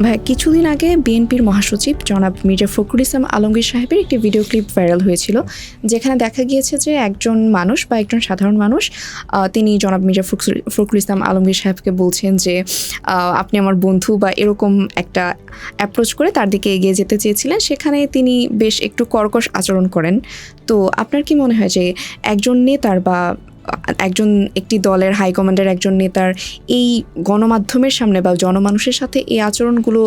ভাই, কিছুদিন আগে বিএনপির মহাসচিব জনাব মির্জা ফখরুল ইসলাম আলমগীর সাহেবের একটি ভিডিও ক্লিপ ভাইরাল হয়েছিল, যেখানে দেখা গিয়েছে যে একজন মানুষ বা একজন সাধারণ মানুষ তিনি জনাব মির্জা ফখরুল ইসলাম আলমগীর সাহেবকে বলছেন যে আপনি আমার বন্ধু বা এরকম একটা অ্যাপ্রোচ করে তার দিকে এগিয়ে যেতে চেয়েছিলেন। সেখানে তিনি বেশ একটু কর্কশ আচরণ করেন। তো আপনার কি মনে হয় যে একজন নেতার বা একটি দলের হাইকমান্ডের একজন নেতার এই গণমাধ্যমের সামনে বা জনমানুষের সাথে এই আচরণগুলো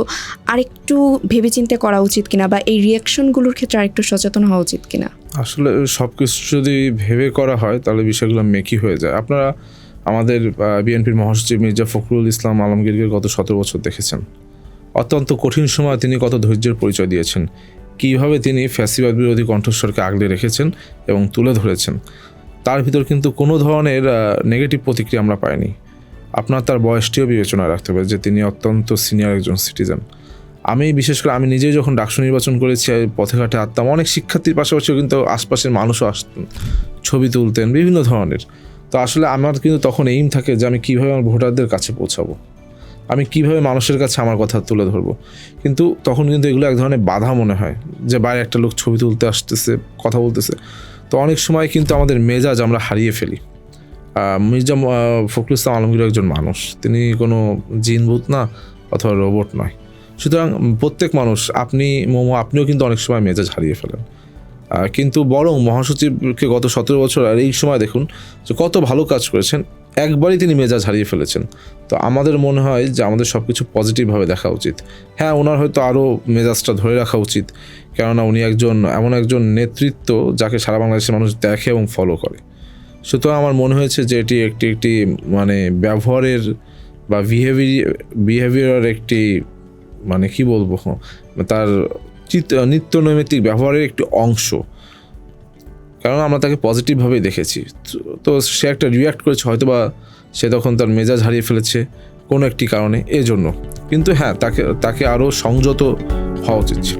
আরেকটু ভেবেচিন্তে করা উচিত কিনা, বা এই রিয়াকশনগুলোর ক্ষেত্রে আরেকটু সচেতন হওয়া উচিত কিনা? আসলে সব কিছু যদি ভেবে করা হয় তাহলে বিষয়গুলো মেকি হয়ে যায়। আপনারা আমাদের বিএনপির মহাসচিব মির্জা ফখরুল ইসলাম আলমগীরকে গত 17 বছর দেখেছেন। অত্যন্ত কঠিন সময় তিনি কত ধৈর্যের পরিচয় দিয়েছেন, কীভাবে তিনি ফ্যাসিবাদ বিরোধী কণ্ঠস্বরকে আগলে রেখেছেন এবং তুলে ধরেছেন। তার ভিতর কিন্তু কোনো ধরনের নেগেটিভ প্রতিক্রিয়া আমরা পাইনি। আপনার তার বয়সটিও বিবেচনায় রাখতে হবে যে তিনি অত্যন্ত সিনিয়র একজন সিটিজেন। বিশেষ করে আমি নিজেই যখন ডাকসু নির্বাচন করেছি, পথে ঘাটে আসতাম, অনেক শিক্ষার্থীর পাশাপাশিও কিন্তু আশপাশের মানুষও আসতেন, ছবি তুলতেন বিভিন্ন ধরনের। তো আসলে আমার কিন্তু তখন এইম থাকে যে আমি কীভাবে আমার ভোটারদের কাছে পৌঁছাবো, আমি কীভাবে মানুষের কাছে আমার কথা তুলে ধরবো। কিন্তু তখন কিন্তু এগুলো এক ধরনের বাধা মনে হয় যে বাইরে একটা লোক ছবি তুলতে আসতেছে, কথা বলতেছে। তো অনেক সময় কিন্তু আমাদের মেজাজ আমরা হারিয়ে ফেলি। মির্জা ফখরুল ইসলাম আলমগীর একজন মানুষ, তিনি কোনো জিনভূত না অথবা রোবট নয়। সুতরাং প্রত্যেক মানুষ, আপনিও কিন্তু অনেক সময় মেজাজ হারিয়ে ফেলেন। কিন্তু বরং মহাসচিবকে গত 17 বছর আর এই সময় দেখুন যে কত ভালো কাজ করেছেন, একবারই তিনি মেজাজ হারিয়ে ফেলেছেন। তো আমাদের মনে হয় যে আমাদের সব কিছু পজিটিভভাবে দেখা উচিত। হ্যাঁ, ওনার হয়তো আরও মেজাজটা ধরে রাখা উচিত, কেননা উনি এমন একজন নেতৃত্ব যাকে সারা বাংলাদেশের মানুষ দেখে এবং ফলো করে। সুতরাং আমার মনে হয়েছে যে এটি একটি মানে ব্যবহারের বা বিহেভিয়ারের একটি মানে কি বলবো, তার নিত্য নৈমিত্তিক ব্যবহারের একটি অংশ, কারণ আমরা তাকে পজিটিভভাবেই দেখেছি। তো সে একটা রিয়্যাক্ট করেছে, হয়তো বা সে তখন তার মেজাজ হারিয়ে ফেলেছে কোনো একটি কারণে, এজন্য। কিন্তু হ্যাঁ, তাকে আরও সংযত হওয়া উচিত ছিল।